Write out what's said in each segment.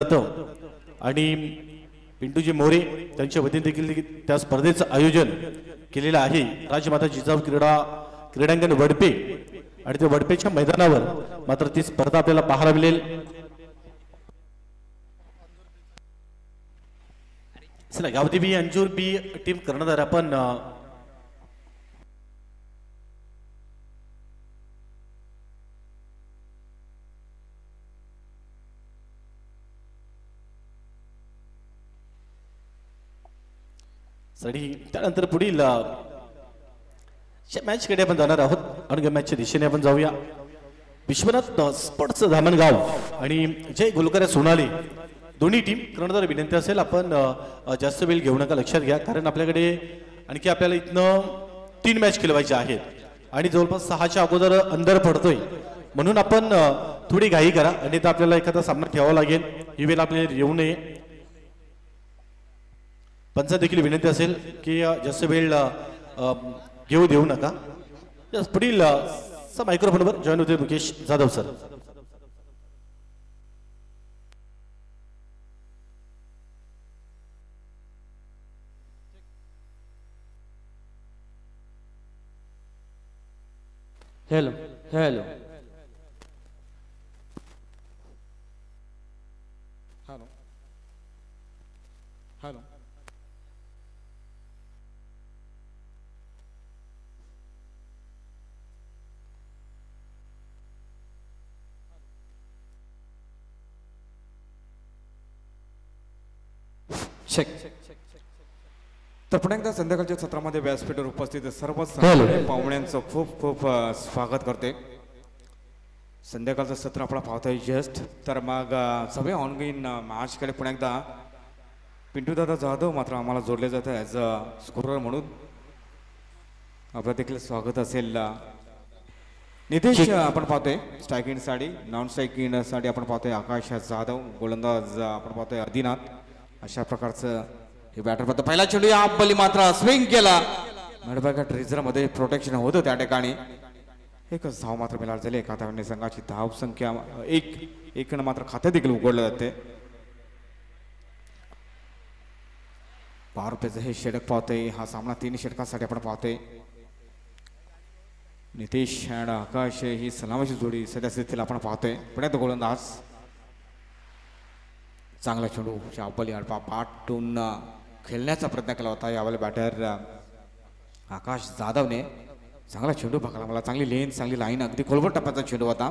आणि पिंटूजी मोरे त्यांच्या वतीने देखील त्या स्पर्धेचं आयोजन केलेलं आहे राजमाता जिजाऊ क्रीडांगण वडपे आणि त्या वडपेच्या मैदानावर मात्र ती स्पर्धा आपल्याला पाहायला मिळेल। चला गावठी बी अंजूर बी टीम कर्णधार आपण सडी त्यानंतर पुढील मॅच कडे आपण जाणार आहोत आणि मॅचच्या दिशेने आपण जाऊया। विश्वनाथ स्पोर्ट्स धामणगाव आणि जय गुलकर सोनाली दोन्ही टीम कर्णधार विनंती असेल आपण जास्त वेळ घेऊ नका, लक्षात घ्या, कारण आपल्याकडे आणखी आपल्याला इथनं 3 मॅच खेळवायचे आहेत आणि जवळपास 6च्या अगोदर अंधार पडतोय, म्हणून आपण थोडी घाई करा आणि तर आपल्याला एखादा सामना ठेवावा लागेल। ही वेळ आपल्याला येऊ नये। पंच देखील विनंती असेल की जास्त वेळ घेऊ देऊ नका। पुढील मायक्रोफोनवर जॉईन होते Mukesh Jadhav sir. Hello hello hello hello शेक तर पुन्हा एकदा संध्याकाळच्या सत्रामध्ये व्यासपीठावर उपस्थित सर्व पाहुण्यांचं खूप खूप स्वागत करते। संध्याकाळचं सत्र आपण पाहतोय जस्ट, तर मग सगळे ऑनगोईंग मॅचकडे पुन्हा एकदा पिंटू दादा जाधव मात्र आम्हाला जोडले जातं ॲज अ स्कोरर म्हणून। आपलं देखील स्वागत असेल। नितेश आपण पाहतोय स्ट्रायकिंग साठी, नॉन स्ट्रायकिंग साठी आपण पाहतोय आकाश जाधव, गोलंदाज आपण पाहतोय आदिनाथ। अशा प्रकारचं हे बॅटर पडतं। पहिला चेंडू या बली मात्र स्विंग केला, मॅडबॅगा ट्रेझर मध्ये प्रोटेक्शन होतं त्या ठिकाणी। एकच धाव मात्र मिळाली झाली एका धावने संघाची धाव संख्या एक मात्र खाते देखील उघडलं जाते। ₹12 हे षटक पाहतोय। हा सामना 3 षटकांसाठी आपण पाहतोय। नितेश आणि आकाश ही सलामीची जोडी सध्या स्थितीला आपण पाहतोय। पुण्यात गोलंदाज चांगला चेंडू चापली आडपा पाठून खेळण्याचा प्रयत्न केला होता। यावेळेला बॅटर आकाश जाधवने चांगला चेंडू पकडला, मला चांगली लेन चांगली लाईन अगदी खोलवर टप्प्याचा चेंडू होता।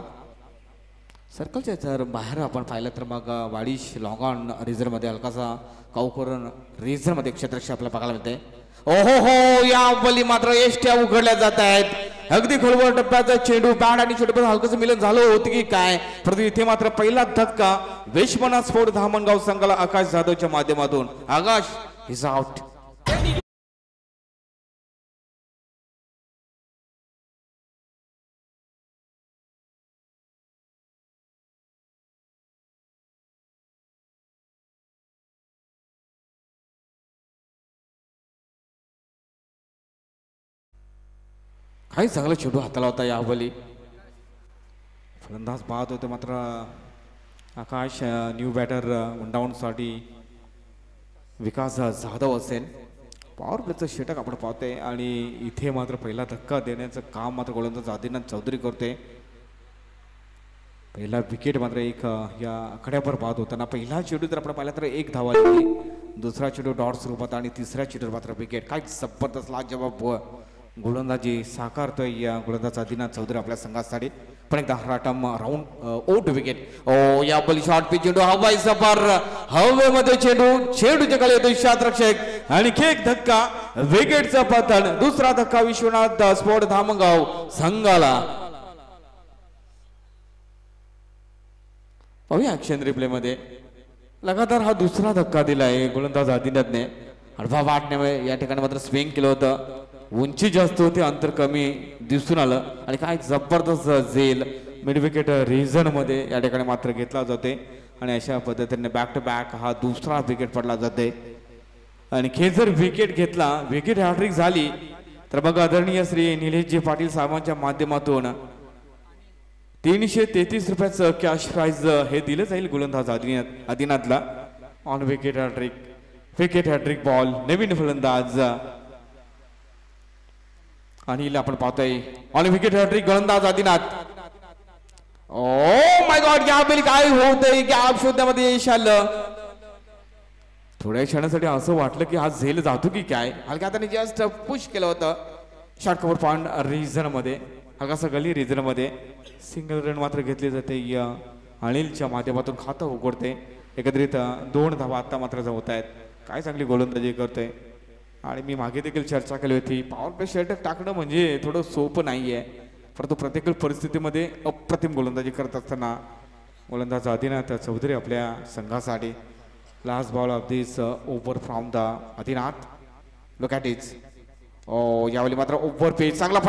सर्कलच्या जर बाहेर आपण पाहिलं तर मग वाडीश लॉंग ऑन रिझर्वमध्ये हलकासा काऊकरण रिझर्वमध्ये क्षेत्ररक्षक आपल्याला बघायला मिळते। ओहो हो, या बली मात्र एष्ट्या उघडल्या जात आहेत। अगदी खोलवर टप्प्याचा चेंडू बॅट आणि चेंडू हलकंसं मिलन झालं होतं की काय, परंतु इथे मात्र पहिला धक्का विश्वनाथ स्पोर्ट्स धामणगाव संघाला आकाश जाधवच्या माध्यमातून। आकाश इज आउट। काही चांगला चेंडू हाताला होता यावली, फलंदाज पाहत होते मात्र आकाश न्यू बॅटर डाऊनसाठी विकास जाधव असेल। पॉवर प्लेचं षटक आपण पाहतोय आणि इथे मात्र पहिला धक्का देण्याचं काम मात्र गोलंदाज आदिनाथ चौधरी करते। पहिला विकेट मात्र एक या आकड्यावर पाहत होताना पहिला चेंडू जर आपण पाहिला तर 1 धाव आली, दुसरा चेंडू डॉट स्वरूपात आणि तिसऱ्या चेंडूवर मात्र विकेट। काय जबरदस्त लाजवाब गोलंदाजी साकारतोय या गोलंदाज आदिनाथ चौधरी आपल्या संघासाठी। पण एकदा राटम राऊंड आउट विकेट। ओ या बॉल शॉट पिच चेंडू हवाई सफर हवेमध्ये चेंडूच्या खाली येतो क्षेत्ररक्षक आणि एक धक्का विकेटचा पतन। दुसरा धक्का विश्वनाथ स्पोर्ट्स धामणगाव संघाला। पाहूया ॲक्शन रिप्ले मध्ये लगातार हा दुसरा धक्का दिलाय गोलंदाज आदिनाथने। अडवा वाटण्यामुळे या ठिकाणी मात्र स्विंग केलं होतं, उंची जास्त होती, अंतर कमी दिसून आलं आणि काय जबरदस्त झेल मिड विकेट रिझन मध्ये या ठिकाणी मात्र घेतला जाते आणि अशा पद्धतीने बॅक टू बॅक हा दुसरा विकेट पडला जाते। आणि हे जर विकेट घेतला, विकेट हॅट्रिक झाली तर बघा आदरणीय श्री निलेशजी पाटील साहेबांच्या माध्यमातून ₹333 कॅश प्राइज हे दिलं जाईल गोलंदाज आदिनाथला. ऑन विकेट हॅट्रिक बॉल नवीन फलंदाज अनिल आपण पाहतोय. ऑन विकेट हॅट्रिक गोलंदाज आदिनाथ. ओ माय गॉड, यावेळी काय होतंय? गॅप शोधण्यामध्ये यश आलं. थोड्या क्षणासाठी असं वाटलं की हा झेल जातो की काय. हलक्या त्याने जस्ट पुश केलं होतं. शॉर्ट कव्हर पॉइंट रिझन मध्ये, हलकासा गली रिझन मध्ये सिंगल रन मात्र घेतली जाते. अनिलच्या माध्यमातून खातं उघडते. एकत्रित 2 धावा आता मात्र जमत आहेत. काय चांगली गोलंदाजी करतोय. आणि मी मागे देखील चर्चा केली होती, पॉवर प्ले षटक टाकणं म्हणजे थोडं सोपं नाहीये, परंतु प्रत्येक परिस्थितीमध्ये अप्रतिम गोलंदाजी करत असताना गोलंदाज आदिनाथ चौधरी आपल्या संघासाठी. Last ball of this over from the Adinath. Look at it. ओ यावेळी मात्र ओव्हर पेज, चांगला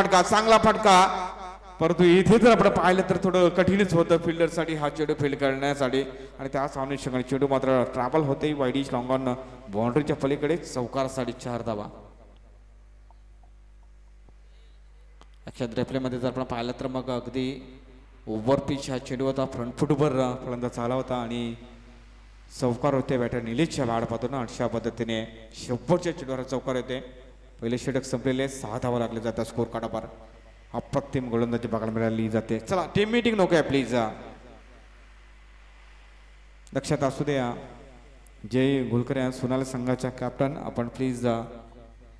फटका. परंतु इथे जर आपण पाहिलं तर थोडं कठीणच होतं फिल्डरसाठी हा चेंडू फील्ड करण्यासाठी. आणि त्याच अनुषंगाने चेंडू मात्र ट्रॅव्हल होते वाईडिश लॉंग ऑन बाउंड्रीच्या पलीकडे. चौकारासाठी 4 धावा. अक्षर रेप्लेमध्ये जर आपण पाहिलं तर मग अगदी ओव्हर पिच हा चेंडू होता. फ्रंट फुटवर फलंदाज आला होता आणि चौकार होते बॅटर निलेशच्या बॅटपातून. अशा पद्धतीने शेवटच्या चेंडूवर चौकार होते. पहिले षटक संपलेले 6 धावा लागले जातात स्कोर कार्डावर. अप्रतिम गोलंदाजी बघायला मिळाली जाते. चला टीम मीटिंग नको आहे प्लीज, लक्षात असू द्या. जय घोलकर सोनाली संघाच्या कॅप्टन, आपण प्लीज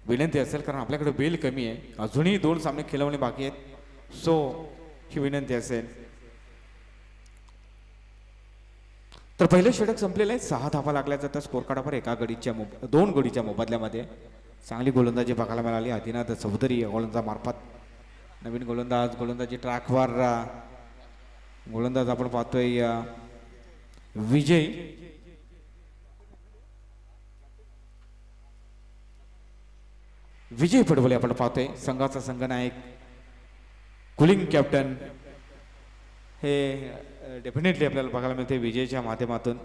विनंती असेल कारण आपल्याकडे बेल कमी आहे, अजूनही 2 सामने खेळवणे बाकी आहेत. सो ही विनंती असेल. तर पहिले षटक संपलेलं आहे. 6 धावा लागल्या जातात स्कोर कार्डावर 2 गडीच्या मोबदल्यामध्ये. चांगली गोलंदाजी बघायला मिळाली आदिनाथ चौधरी गोलंदाज मार्फत. नवीन गोलंदाजी ट्रॅकवर गोलंदाज आपण पाहतोय विजय पडवले आपण पाहतोय. संघाचा संघनायक, कुलिंग कॅप्टन हे डेफिनेटली आपल्याला बघायला मिळते विजयच्या माध्यमातून.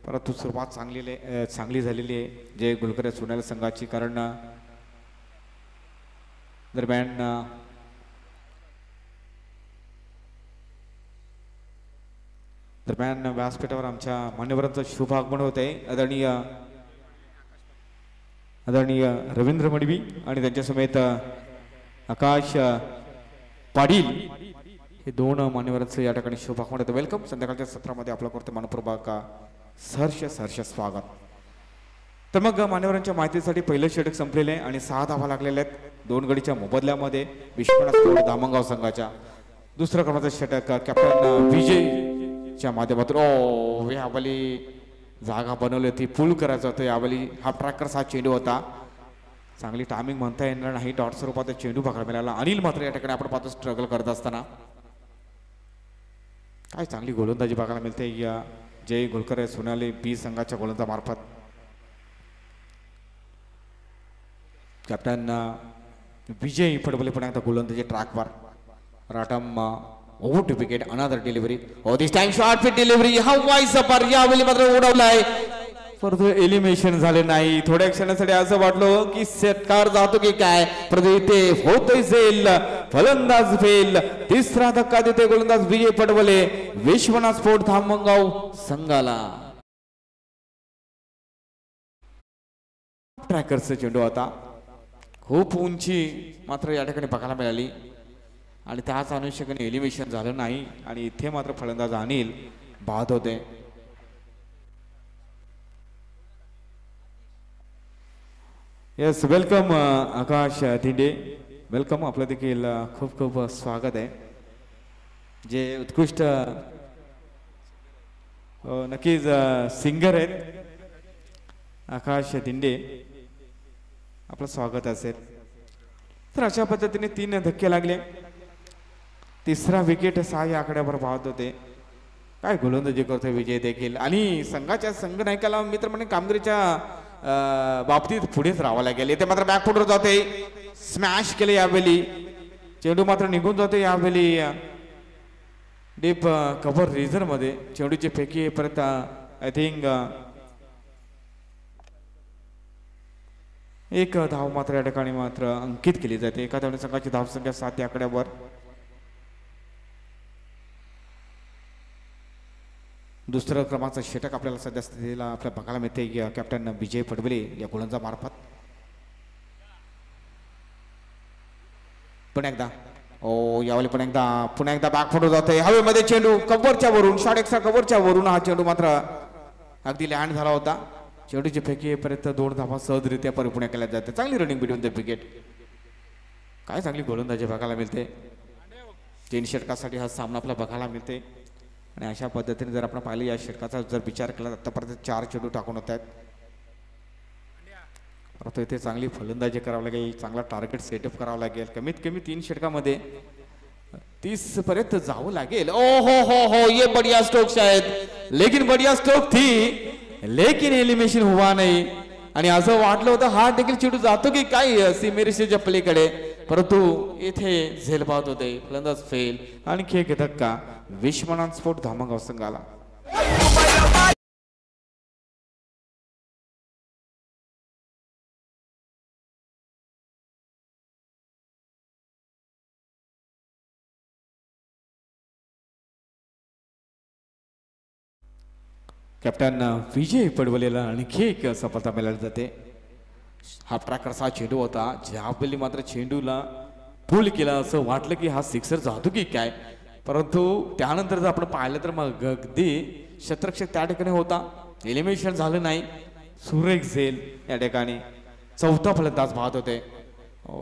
परंतु सुरुवात चांगली झालेली आहे जय घोलकर सोनाली संघाची. कारण दरम्यान व्यासपीठावर आमच्या मान्यवरांचं शुभ आगमन होत आहे. आदरणीय रवींद्र मडवी आणि त्यांच्या समेत आकाश पाटील हे 2 मान्यवरांचं या ठिकाणी शुभ आगमन होतं. वेलकम. संध्याकाळच्या सत्रामध्ये आपलं करतो मनपूर्वक सहर्ष स्वागत. तर मग मान्यवरांच्या माहितीसाठी पहिलं षटक संपलेलं आहे आणि 6 धावा लागलेल्या आहेत 2 गडीच्या मोबदल्यामध्ये विश्वनाथ स्पोर्ट धामणगाव संघाच्या. दुसरं क्रमांकाचं षटक कॅप्टन विजयच्या माध्यमातून. ओ यावेळी जागा बनवली होती, पूल करायचा होता यावेळी. हाफ ट्रॅकर्स हा चेंडू होता. चांगली टायमिंग म्हणता येणार नाही, डॉट स्वरूपात चेंडू बघायला मिळाला. अनिल मात्र या ठिकाणी आपण पाहतो स्ट्रगल करत असताना. काय चांगली गोलंदाजी बघायला मिळते या जय घोलकर सोनाली बी संघाच्या गोलंदाज मार्फत. कॅप्टन विजय पडवले पण आता गोलंदाजी ट्रॅकवर. Right arm over to wicket, another delivery. ओ this time short fit delivery. हा वाईस पर यावेळी मात्र उडवलाय, परंतु एलिमिनेशन झाले नाही. थोड्या क्षणासाठी असं वाटलं की षटकार जातो की काय, परंतु इथे होतोय झेल. फलंदाज फेल. तिसरा धक्का देते गोलंदाज विजय पडवले विश्वनाथ स्पोर्ट धामणगाव संघाला. ट्रॅकरचा चेंडू होता. खूप उंची मात्र या ठिकाणी बघायला मिळाली आणि त्याच अनुषंगाने एलिमिनेशन झालं नाही आणि इथे मात्र फलंदाज अनिल बाद होते. येस, वेलकम आकाश धिंडे, वेलकम. आपलं देखील खूप खूप स्वागत आहे. जे उत्कृष्ट नक्कीच सिंगर आहेत आकाश धिंडे, आपलं स्वागत असेल. तर अशा पद्धतीने 3 धक्के लागले. तिसरा विकेट 6 या आकड्यावर पाहत होते. काय गोलंदाजी करतोय विजय देखील आणि संघाच्या संघनायकाला मित्र म्हणे कामगिरीच्या बाबतीत पुढेच राहावं लागेल. इथे मात्र बॅकफुटवर जाते, स्मॅश केले यावेळी. चेंडू मात्र निघून जाते यावेळी डीप कव्हर रिझन मध्ये. चेंडूची फेकी परत आय थिंक 1 धाव मात्र या ठिकाणी मात्र अंकित केली जाते. एका धावने संघाची धावसंख्या 7 या आकड्यावर. दुसरं क्रमांकाचं षटक आपल्याला सध्या स्थितीला आपल्याला बघायला मिळते कॅप्टन विजय पडवले या गोलंदाजा मार्फत. पुन्हा एकदा यावेळी पुन्हा एकदा बॅकफुट जातोय हवेमध्ये चेंडू कव्हरच्या वरून शॉट एक्स्ट्रा कव्हरच्या वरून हा चेंडू मात्र अगदी लँड झाला होता. चेंडूची फेकी येईपर्यंत 2 धावा सहजरित्या परिपूर्ण केल्या जाते. चांगली रनिंग बिटवीन द विकेट. काय चांगली गोलंदाजी बघायला मिळते. 3 षटकासाठी हा सामना आपल्याला बघायला मिळते आणि अशा पद्धतीने जर आपण पाहिलं या षटकाचा जर विचार केला तर आतापर्यंत 4 चेंडू टाकून होत आहेत. परंतु इथे चांगली फलंदाजी करावी लागेल. चांगला टार्गेट सेटअप करावा लागेल. कमीत कमी 3 षटकामध्ये 30 पर्यंत जावं लागेल. ओ हो ये बढ़िया स्ट्रोक शायद लेकिन बढ़िया स्ट्रोक थी लेकिन एलिमिनेशन हुआ नाही. आणि असं वाटलं होतं हा देखील चेंडू जातो की काय सीमेरेषेच्या पलीकडे परंतु इथे झेल पाहत होते. फलंदाज फेल. आणखी एक धक्का विश्वनाथ स्पोर्ट धामणगाव संघाला. कॅप्टन विजय पडवलेला आणखी एक सफलता मिळाली जाते. हा ट्रॅकरचा चेंडू होता ज्यावेळी मात्र चेंडूला पुल केला असं वाटलं की हा सिक्सर जातो की काय परंतु त्यानंतर जर आपण पाहिलं तर मग अगदी शतरक्षक त्या ठिकाणी होता. एलिमिनेशन झालं नाही. सुरेख झेल या ठिकाणी चौथा फलंदाज पाहत होते.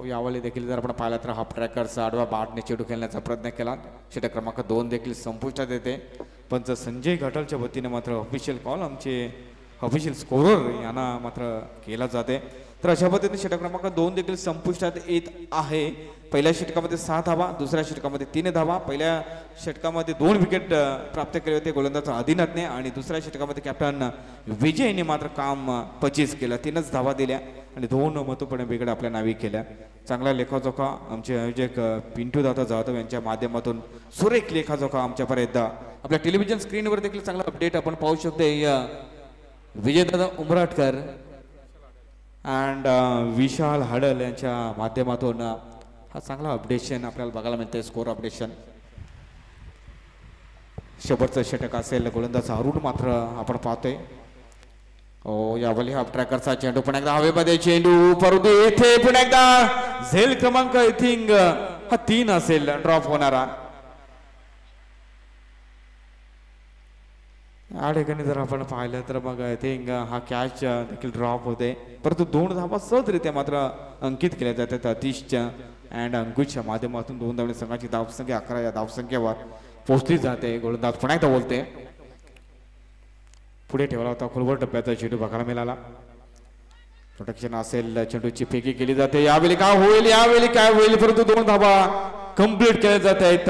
यावेळी देखील जर आपण पाहिलं तर हा ट्रॅकरचा आडवा बाटने चेंडू खेळण्याचा प्रयत्न केला. षटक क्रमांक 2 देखील संपुष्टात येते. पंच संजय घाटलच्या वतीने मात्र ऑफिशियल कॉल आमचे ऑफिशियल स्कोरर यांना मात्र केला जाते. तर अशा पद्धतीने षटक क्रमांक 2 देखील संपुष्टात येत आहे. पहिल्या षटकामध्ये 6 धावा दुसऱ्या षटकामध्ये 3 धावा. पहिल्या षटकामध्ये 2 विकेट प्राप्त केले होते गोलंदाज आदिनाथने आणि दुसऱ्या षटकामध्ये कॅप्टन विजयने मात्र काम 25 केलं. 3च धावा दिल्या आणि 2 महत्त्वपूर्ण विकेट आपल्या नावी केल्या. चांगला लेखाजोखा आमचे आयोजक पिंटू दादा जाधव यांच्या माध्यमातून सुरेख लेखाजोखा आमच्यापर्यंत आपल्या टेलिव्हिजन स्क्रीनवर देखील चांगला अपडेट आपण पाहू शकतो. विजयदादा उमराटकर अँड विशाल हडल यांच्या माध्यमातून हा चांगला अपडेशन आपल्याला बघायला मिळते. Score updation. शेवटचं षटक असेल गोलंदाज अरुण मात्र आपण पाहतोय. यावेळी हा ट्रॅकरचा चेंडू पण एकदा हवेमध्ये चेंडू परंतु येथे पण एकदा झेल क्रमांक आय थिंक हा 3 असेल ड्रॉप होणारा. या ठिकाणी जर आपण पाहिलं तर मग आय थिंक हा कॅच देखील ड्रॉप होते परंतु 2 धावा सहजरित्या मात्र अंकित केल्या जातात. अतिशच्या अँड अंकुशच्या माध्यमातून 2 धावणे संघाची धावसंख्या 11 या धावसंख्येवर पोहोचली जाते. गोलंदाज पुन्हा एकदा बोलते. पुढे ठेवला होता खोलवर टप्प्याचा चेंडू बघायला मिळाला. प्रोटेक्शन असेल चेंडूची फेकी केली जाते. यावेळी काय होईल यावेळी काय होईल परंतु 2 धावा कंप्लीट केल्या जात आहेत.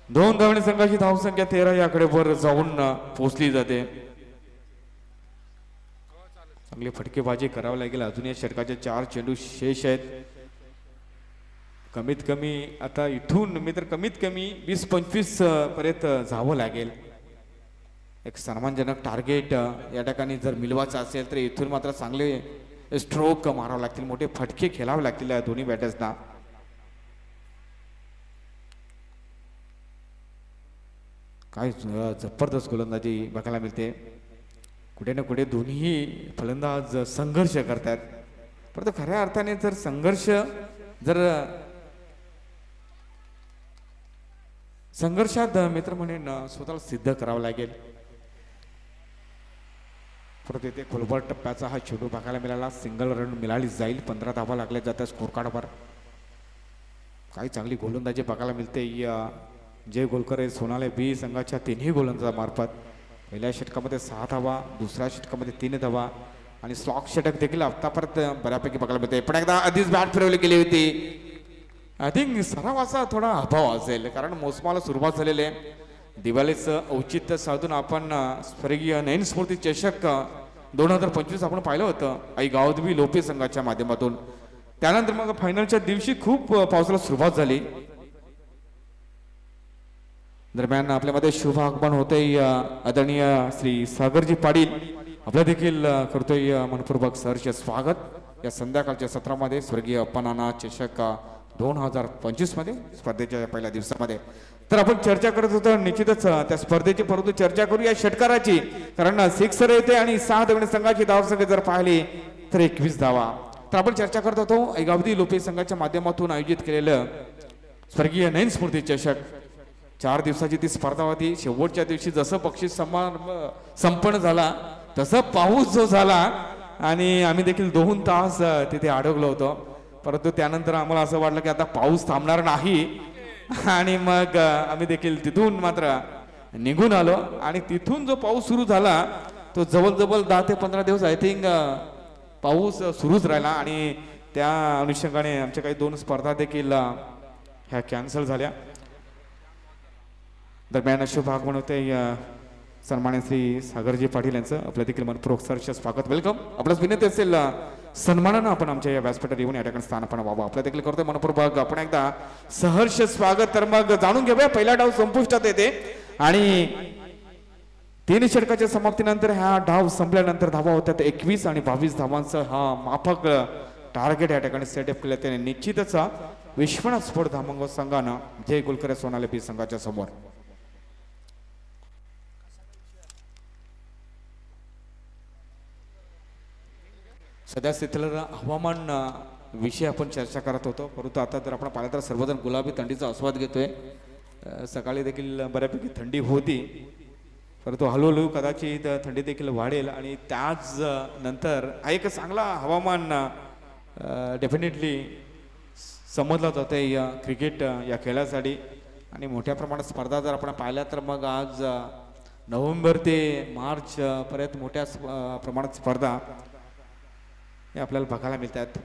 2 धावणे संघाची धावसंख्या 13 याकडे वर जाऊन पोहोचली जाते. चांगली फटकेबाजी करावी लागेल. अजून या षटकाचे 4 चेंडू शेष आहेत. कमीत कमी आता इथून मी तर कमीत कमी 20-25 पर्यंत जावं लागेल. एक सन्मानजनक टार्गेट या ठिकाणी जर मिळवायचं असेल तर इथून मात्र चांगले स्ट्रोक मारावे लागतील. मोठे फटके खेळावे लागतील या दोन्ही बॅटर्सना. काय जबरदस्त गोलंदाजी बघायला मिळते. कुठे ना कुठे दोन्ही फलंदाज संघर्ष करतात परंतु खऱ्या अर्थाने जर संघर्ष संघर्षात मित्र म्हणून स्वतःला सिद्ध करावं लागेल. परत इथे खोलवर टप्प्याचा हा चेंडू बघायला मिळाला. सिंगल रन मिळाली जाईल. 15 धावा लागल्या जातात स्कोर कार्डवर. काही चांगली गोलंदाजी बघायला मिळते. जय गोलकर सोनाले बी संघाच्या 3ही गोलंदाजामार्फत पहिल्या षटकामध्ये 6 धावा दुसऱ्या षटकामध्ये 3 धावा आणि स्लॉक षटक देखील आतापर्यंत बऱ्यापैकी बघायला मिळते. पण एकदा आधीच बॅट फिरवली गेली होती. आय थिंक सरावाचा थोडा अभाव असेल कारण मोसमाला सुरुवात झालेली आहे. दिवाळीचं औचित्य साधून आपण स्वर्गीय नयन स्मृती चषक 2025 आपण पाहिलं होतं आई गावदेवी लोपे संघाच्या माध्यमातून. त्यानंतर मग फायनलच्या दिवशी खूप पावसाला सुरुवात झाली. दरम्यान आपल्यामध्ये शुभ आगमन होते आदरणीय श्री सागरजी पाटील आपल्या देखील करतोय मनपूर्वक सहर्ष स्वागत या संध्याकाळच्या सत्रामध्ये स्वर्गीय अप्पा नाना चषक 2025 मध्ये स्पर्धेच्या पहिल्या दिवसामध्ये. तर आपण चर्चा करत होतो निश्चितच त्या स्पर्धेची, परंतु चर्चा करूया षटकाराची, कारण सिक्सर येते आणि 6 दगडी संघाची धावसंख्या जर पाहिली तर 21 धावा. तर आपण चर्चा करत होतो ऐगावती लोपे संघाच्या माध्यमातून आयोजित केलेलं स्वर्गीय नयन स्मृती चषक. 4 दिवसाची ती स्पर्धा होती. शेवटच्या दिवशी जसं बक्षीस समारंभ संपन्न झाला तसं पाऊस जो झाला आणि आम्ही देखील 2 तास तिथे अडकलो होतो. परंतु त्यानंतर आम्हाला असं वाटलं की आता पाऊस थांबणार नाही आणि मग आम्ही देखील तिथून मात्र निघून आलो. आणि तिथून जो पाऊस सुरू झाला तो जवळजवळ 10 ते 15 दिवस आय थिंक पाऊस सुरूच राहिला. आणि त्या अनुषंगाने आमच्या काही 2 स्पर्धा देखील ह्या कॅन्सल झाल्या. दरम्यान शुभ आगमन होते सन्मान्य श्री सागरजी पाटील यांचं आपलं देखील मनपूर्वक सहर्ष स्वागत, वेलकम. आपल्याच विनंती असेल सन्मानानं आपण आमच्या या व्यासपीठावर येऊन या ठिकाणी स्थान आपण व्हावं. आपल्या देखील करतोय मनपूर्वक आपण एकदा सहर्ष स्वागत. तर मग जाणून घेऊया, पहिला डाव संपुष्टात येते आणि 3 षटकाच्या समाप्तीनंतर हा डाव संपल्यानंतर धावा होत्यात 21 आणि 22 धावांचा हा माफक टार्गेट या ठिकाणी सेटअप केलं. त्याने निश्चितच विश्वनाथ स्फोट धामणगाव संघानं जय गुलकरे सोनाले बी संघाच्या समोर. सध्या स्थितीला हवामान विषय आपण चर्चा करत होतो, परंतु आता जर आपण पाहिलं तर सर्वजण गुलाबी थंडीचा आस्वाद घेतोय. सकाळी देखील बऱ्यापैकी थंडी होती, परंतु हळूहळू कदाचित थंडी देखील वाढेल आणि त्याच नंतर एक चांगला हवामान डेफिनेटली समजलं जातं या क्रिकेट या खेळासाठी. आणि मोठ्या प्रमाणात स्पर्धा जर आपण पाहिल्या तर मग आज नोव्हेंबर ते मार्च पर्यंत मोठ्या प्रमाणात स्पर्धा हे आपल्याला बघायला मिळतात.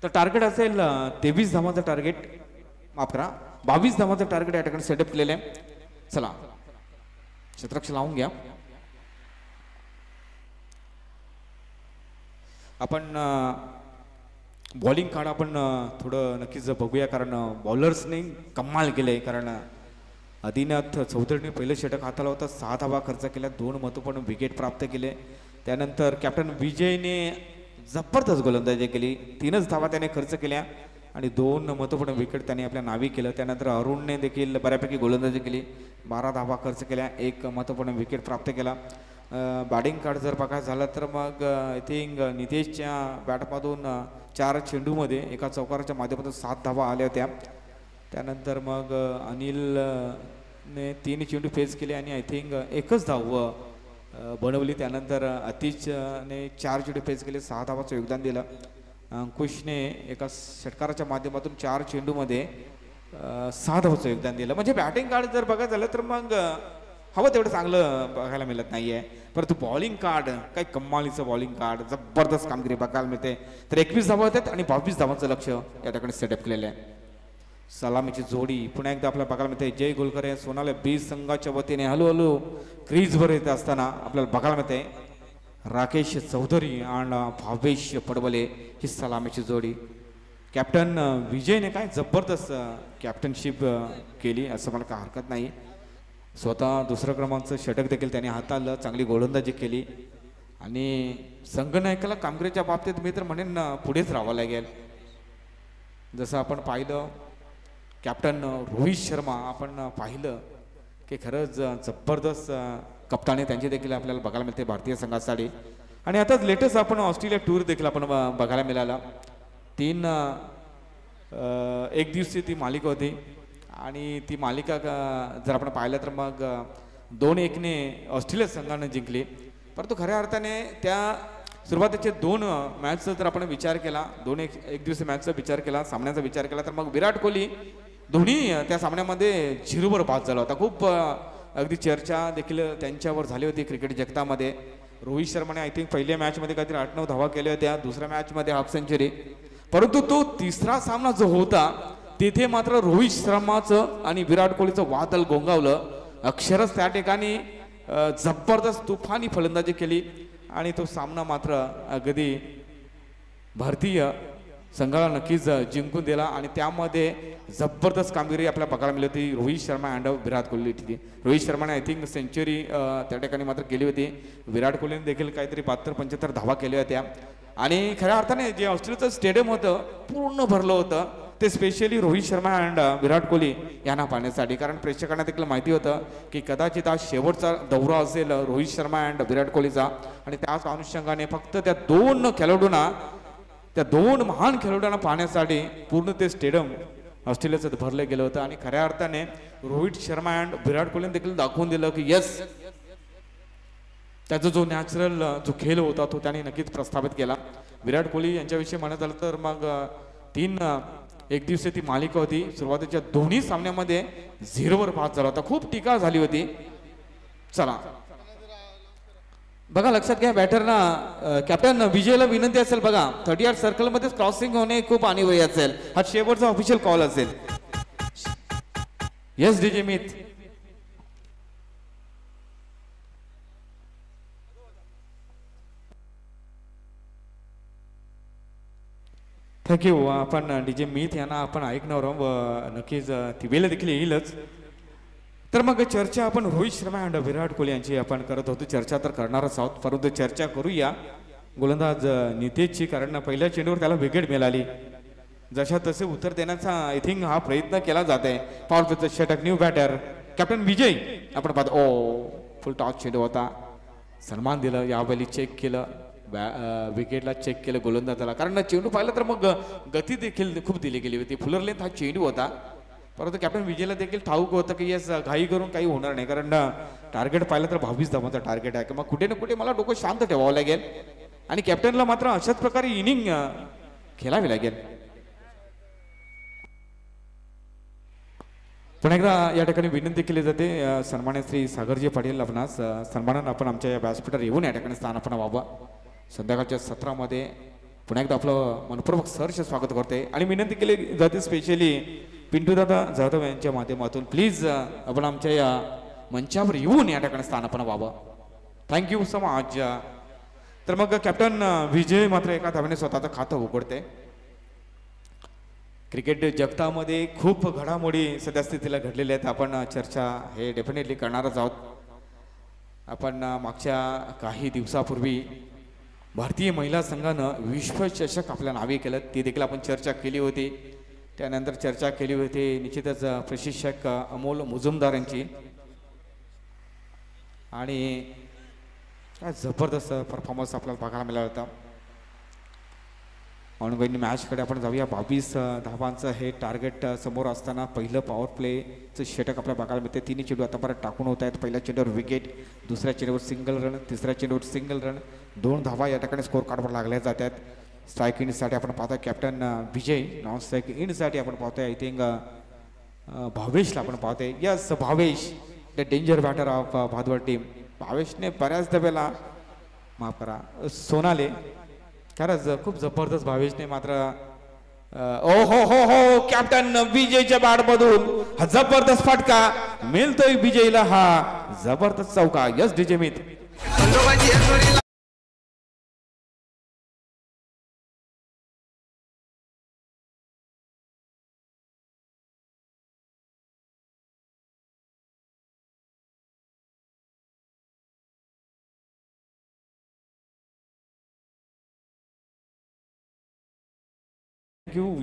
तर टार्गेट असेल 23 धावांचं टार्गेट, माफ करा 22 धावांचं टार्गेट या ठिकाणी सेटअप केलेलं आहे. चला क्षेत्ररक्षण लावून घ्या. आपण बॉलिंग कार्ड आपण थोडं नक्कीच बघूया, कारण बॉलर्सने कमाल केले. कारण आदिनाथ चौधरीने पहिलं षटक हाताला होता, 6 धावा खर्च केल्या, 2 महत्त्वपूर्ण विकेट प्राप्त केले. त्यानंतर कॅप्टन विजयने जबरदस्त गोलंदाजी केली, 3च धावा त्याने खर्च केल्या आणि 2 महत्त्वपूर्ण विकेट त्याने आपल्या नावी केलं. त्यानंतर अरुणने देखील बऱ्यापैकी गोलंदाजी केली, 12 धावा खर्च केल्या, 1 महत्त्वपूर्ण विकेट प्राप्त केला. बॅटिंग कार्ड जर बघायचं झालं तर मग आय थिंक नितेशच्या बॅटमधून 4 चेंडूमध्ये एका चौकाराच्या माध्यमातून 7 धावा आल्या होत्या. त्यानंतर मग अनिलने 3 चेंडू फेस केले आणि आय थिंक 1च धाव बनवली. त्यानंतर अतिशने 4 चेंडू फेस केले, 6 धावाचं योगदान दिलं. अंकुशने एका षटकाराच्या माध्यमातून 4 चेंडूमध्ये 6 धावाचं योगदान दिलं. म्हणजे बॅटिंग कार्ड जर बघायचं झालं तर मग हवं तेवढं चांगलं बघायला मिळत नाहीये, परंतु बॉलिंग कार्ड काही कमालीचं बॉलिंग कार्ड, जबरदस्त कामगिरी बघायला मिळते. तर 21 धावा होतात आणि 22 धावांचं लक्ष या ठिकाणी सेटअप केलेलं आहे. सलामीची जोडी पुन्हा एकदा आपल्याला बघायला मिळते. जय गुलकरे सोनाले बी संघाच्या वतीने हळूहळू क्रीजवर येत असताना आपल्याला बघायला मिळते राकेश चौधरी आणि भावेश पडवले ही सलामीची जोडी. कॅप्टन विजयने काय जबरदस्त कॅप्टनशिप केली असं मला काय हरकत नाही. स्वतः दुसरं क्रमांकाचं षटक देखील त्याने हाताळलं, चांगली गोलंदाजी केली आणि संघनायकाला कामगिरीच्या बाबतीत मी तर म्हणेन पुढेच राहावं लागेल. जसं आपण पाहिलं कॅप्टन रोहित शर्मा आपण पाहिलं की खरंच जबरदस्त कप्तानी त्यांची देखील आपल्याला बघायला मिळते भारतीय संघासाठी. आणि आताच लेटेस्ट आपण ऑस्ट्रेलिया टूर देखील आपण बघायला मिळाला. 3 एक दिवसीय ती मालिका होती आणि ती मालिका जर आपण पाहिलं तर मग 2-1ने ऑस्ट्रेलिया संघाने जिंकली. परंतु खऱ्या अर्थाने त्या सुरुवातीचे 2 मॅचचा जर आपण विचार केला, 2-1 दिवसीय मॅचचा विचार केला, सामन्याचा विचार केला तर मग विराट कोहली दोन्ही त्या सामन्यामध्ये 0वर बाद झाला होता. खूप अगदी चर्चा देखील त्यांच्यावर झाली होती क्रिकेट जगतामध्ये. रोहित शर्माने आय थिंक पहिल्या मॅचमध्ये काहीतरी 8-9 धावा केल्या होत्या, दुसऱ्या मॅचमध्ये हाफ सेंचुरी. परंतु तो तिसरा सामना जो होता तिथे मात्र रोहित शर्माचं आणि विराट कोहलीचं वादळ गोंगावलं. अक्षरच त्या ठिकाणी जबरदस्त तुफानी फलंदाजी केली आणि तो सामना मात्र अगदी भारतीय संघाला नक्कीच जिंकून दिला. आणि त्यामध्ये जबरदस्त कामगिरी आपल्याला बघायला मिळली होती रोहित शर्मा अँड विराट कोहली. रोहित शर्माने आय थिंक सेंचुरी त्या ठिकाणी मात्र केली होती. विराट कोहलीने देखील काहीतरी 72-75 धावा केल्या होत्या. आणि खऱ्या अर्थाने जे ऑस्ट्रेलियाचं स्टेडियम होतं पूर्ण भरलं होतं ते स्पेशली रोहित शर्मा अँड विराट कोहली यांना पाहण्यासाठी. कारण प्रेक्षकांना देखील माहिती होतं की कदाचित आज शेवटचा दौरा असेल रोहित शर्मा अँड विराट कोहलीचा आणि त्याच अनुषंगाने फक्त त्या दोन महान खेळाडूंना पाहण्यासाठी पूर्ण ते स्टेडियम ऑस्ट्रेलियाचं भरलं गेलं होतं. आणि खऱ्या अर्थाने रोहित शर्मा अँड विराट कोहलीने देखील दाखवून दिलं की येस, त्याचा जो नॅचरल जो खेळ होता तो त्याने नक्कीच प्रस्थापित केला. विराट कोहली यांच्याविषयी म्हणत आलं तर मग 3 एकदिवसीय ती मालिका होती. सुरुवातीच्या दोन्ही सामन्यामध्ये 0वर बाद झाला होता. खूप टीका झाली होती. चला बघा, लक्षात घ्या बॅटरना कॅप्टन विजयला विनंती असेल बघा, 38 सर्कलमध्येच क्रॉसिंग होणे खूप अनिवार्य असेल. हा शेवटचा ऑफिशियल कॉल असेल. येस डीजे मित. थँक्यू. आपण डीजे मित यांना आपण ऐकणार आहोत व नक्कीच ती वेळ देखील येईलच. तर मग चर्चा आपण रोहित शर्मा अँड विराट कोहली यांची आपण करत होतो. चर्चा तर करणारच आहोत, परंतु चर्चा करूया गोलंदाज नितेशची. कारण पहिल्या चेंडूवर त्याला विकेट मिळाली. जशा तसे उत्तर देण्याचा आय थिंक हा प्रयत्न केला जात आहे. पॉवर प्लेचं षटक, न्यू बॅटर कॅप्टन विजय. आपण पाहतो फुल टॉस चेंडू होता. सन्मान दिलं, यावेळी चेक केलं, विकेटला चेक केलं गोलंदाजाला. कारण चेंडू पाहिलं तर मग गती देखील खूप दिली गेली होती. फुलर लेंथ हा चेंडू होता. परंतु कॅप्टन विजयला देखील ठाऊक होतं की येस, घाई करून काही होणार नाही. कारण टार्गेट पाहिलं तर 22 धावांचं टार्गेट आहे. मग कुठे ना कुठे मला डोकं शांत ठेवावं लागेल आणि कॅप्टनला मात्र अशाच प्रकारे इनिंग खेळावी लागेल. पुन्हा एकदा या ठिकाणी विनंती केली जाते सन्मान्य श्री सागरजी पाटील आपणास सन्मानानं आपण आमच्या या व्यासपीठावर येऊन या ठिकाणी स्थान आपण व्हावं. संध्याकाळच्या सत्रामध्ये पुन्हा एकदा आपलं मनपूर्वक सहर्ष स्वागत करते आणि विनंती केली जाते स्पेशली पिंटूदादा जाधव यांच्या माध्यमातून प्लीज आपण आमच्या या मंचावर येऊन या ठिकाणी स्थान आपण व्हावं. Thank you so much. तर मग कॅप्टन विजय मात्र एका धावेने स्वतःचं खातं उघडते. क्रिकेट जगतामध्ये खूप घडामोडी सद्यस्थितीला घडलेल्या आहेत. आपण चर्चा हे डेफिनेटली करणारच आहोत. आपण मागच्या काही दिवसापूर्वी भारतीय महिला संघानं विश्वचषक आपल्या नावे केलं, ती देखील आपण चर्चा केली होती. त्यानंतर चर्चा केली होती निश्चितच प्रशिक्षक अमोल मुजुमदार यांची. आणि काय जबरदस्त परफॉर्मन्स आपल्याला बघायला मिळाला होता. ऑनगोईंग मॅचकडे आपण जाऊया. 22 धावांचं हे टार्गेट समोर असताना पहिलं पॉवर प्लेचं षटक आपल्याला बघायला मिळते. 3 चेंडू आतापर्यंत टाकून होत आहेत. पहिल्या चेंडूवर विकेट, दुसऱ्या चेंडूवर सिंगल रन, तिसऱ्या चेंडूवर सिंगल रन, 2 धावा या ठिकाणी स्कोर कार्डवर लागल्या जातात. स्ट्राईक इनसाठी आपण पाहतोय कॅप्टन विजय, नॉन स्ट्राईक इनसाठी आपण पाहतोय आय थिंक भावेशला आपण पाहतोय. Yes Bhavesh, the danger batter of Bhadwad team. भावेशने बऱ्याच दब्याला माफ करा सोनाले, खरंच खूप जबरदस्त भावेशने मात्र ओ हो कॅप्टन विजयच्या बॅटमधून हा जबरदस्त फटका मिळतोय विजयला. हा जबरदस्त चौका. यस डीजे मित.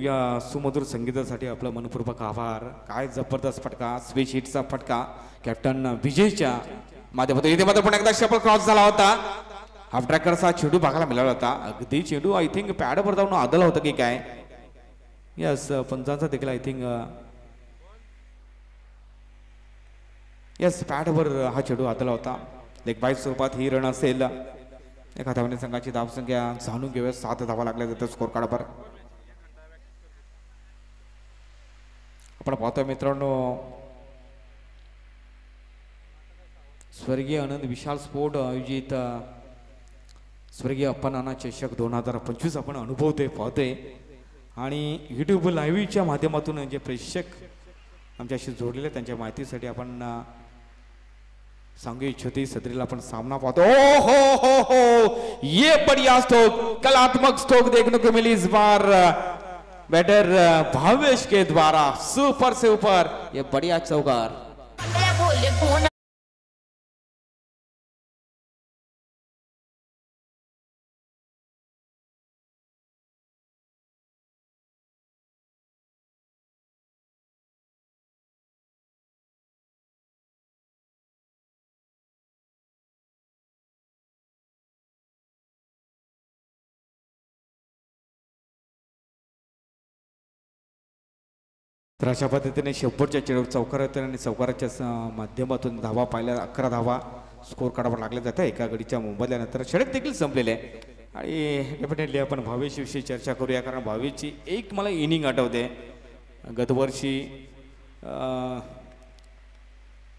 या सुमधुर संगीतासाठी आपलं मनपूर्वक आभार. काय जबरदस्त फटका, स्विच हिटचा फटका कॅप्टन विजयच्या माध्यमातून. इथे मात्र पण एकदा शपल क्रॉस झाला होता. हाफ ट्रॅकरचा चेंडू बघायला मिळाला होता. अगदी चेंडू आय थिंक पॅडवर जाऊन आदला होता की काय. यस पंचांचा देखील आय थिंक यस पॅडवर हा चेंडू आदला होता. लेग बाय स्वरूपात ही रन असेल. एका धावने संघाची धावसंख्या जाणून घेऊया. 7 धावा लागल्या जातात स्कोर कार्डवर. आपण पाहतोय मित्रांनो स्वर्गीय आनंद विशाल स्पोर्ट आयोजित स्वर्गीय अप्पा नाना चषक 2025 आपण अनुभवतोय पाहतोय. आणि यूट्यूब लाईव्हच्या माध्यमातून जे प्रेक्षक आमच्याशी जोडलेले त्यांच्या माहितीसाठी आपण सांगू इच्छितो सदरीला आपण सामना पाहतो. हो ये बढ़िया स्ट्रोक, कलात्मक स्ट्रोक देखने को मिली इस बार बैटर भावेश के द्वारा. सुपर से ऊपर ये बढ़िया चौकार. तर अशा पद्धतीने शेवटच्या चेंडू चौकारात आणि चौकाराच्या माध्यमातून धावा पाहिल्या 11 धावा स्कोर काढावा लागले जाते एका गडीच्या मोबदल्यानंतर षटक देखील संपलेले आहे. आणि डेफिनेटली आपण भावेशविषयी चर्चा करूया कारण भावेशची एक मला इनिंग आठवते. गतवर्षी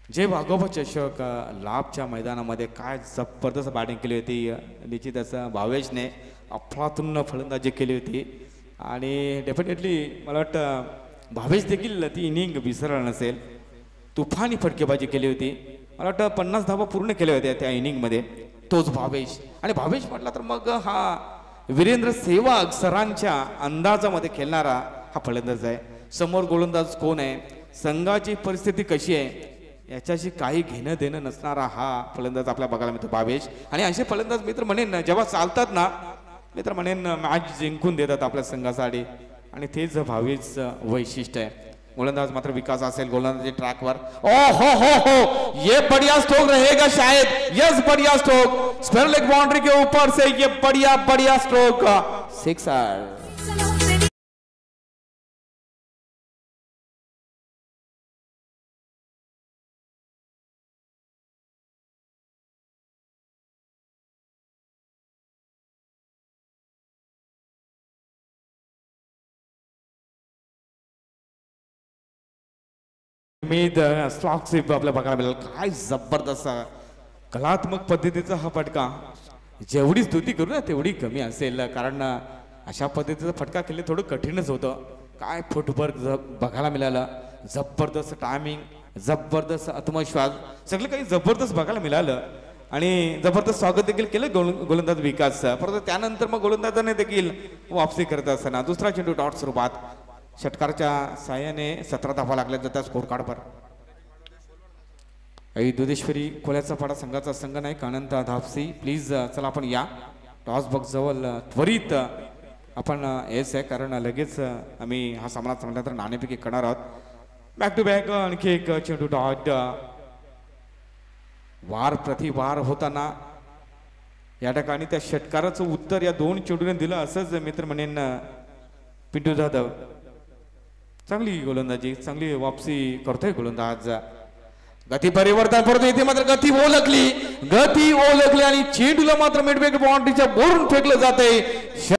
जे वाघोबा चषक लाभच्या मैदानामध्ये काय जबरदस्त बॅटिंग केली होती. निश्चितच भावेशने अफलातून फलंदाजी केली होती आणि डेफिनेटली मला वाटतं भावेश देखील ती इनिंग विसरला नसेल. तुफानी फटकेबाजी केली होती. मला वाटतं 50 धावा पूर्ण केल्या होत्या त्या इनिंगमध्ये. तोच भावेश आणि भावेश म्हटला तर मग हा वीरेंद्र सेहवाग सरांच्या अंदाजामध्ये खेळणारा हा फलंदाज आहे. समोर गोलंदाज कोण आहे, संघाची परिस्थिती कशी आहे याच्याशी काही घेणं देणं नसणारा हा फलंदाज आपल्याला बघायला मिळतो भावेश. आणि असे फलंदाज मित्र म्हणेन जेव्हा चालतात ना मित्र म्हणेन मॅच जिंकून देतात आपल्या संघासाठी आणि तेच भावेश वैशिष्ट्य आहे. गोलंदाज मात्र विकास असेल गोलंदाजी ट्रॅकवर. ओ हो ये बढ़िया स्ट्रोक रहेगा शायद. यस बढ़िया स्ट्रोक स्क्वायर लेग बाउंड्री के ऊपर से ये बढ़िया स्ट्रोक सिक्सर. स्लॉक स्वीप आपल्या बघायला मिळेल. काय जबरदस्त कलात्मक पद्धतीचा हा फटका. जेवढी स्तुती करू ना तेवढी कमी असेल कारण अशा पद्धतीचा फटका केले थोडं कठीणच होतं. काय फुटवर्क बघायला मिळालं. जबरदस्त टायमिंग, जबरदस्त आत्मविश्वास, सगळं काही जबरदस्त बघायला मिळालं आणि जबरदस्त स्वागत देखील केलं गोलंदाज विकास. परंतु त्यानंतर मग गोलंदाजाने देखील वापसी करत असताना दुसरा चेंडू डॉट स्वरूपात षटकाराच्या साह्याने 17 धावा लागल्या जातात स्कोर कार्डवर. आई दुधेश्वरी कोल्याचा पाडा संघाचा संघ नाही अनंत धापसी प्लीज चला आपण या टॉस बॉक्स जवळ त्वरित आपण येस आहे कारण लगेच आम्ही हा सामना संपल्यानंतर नाणेफेकी करणार आहोत. बॅक टू बॅक आणखी एक चेंडू डॉट. वार प्रतिवार होताना या ठिकाणी त्या षटकाराचं उत्तर या दोन चेंडूने दिलं असंच मित्र म्हणेन पिंटू जाधव. चांगली गोलंदाजी, चांगली वापसी करतोय गोलंदाज. गती परिवर्तन परंतु इथे मात्र गती ओळखली आणि चेंडूला मात्र मिडविकेट बाउंड्रीच्या बोरून फेकलं जाते.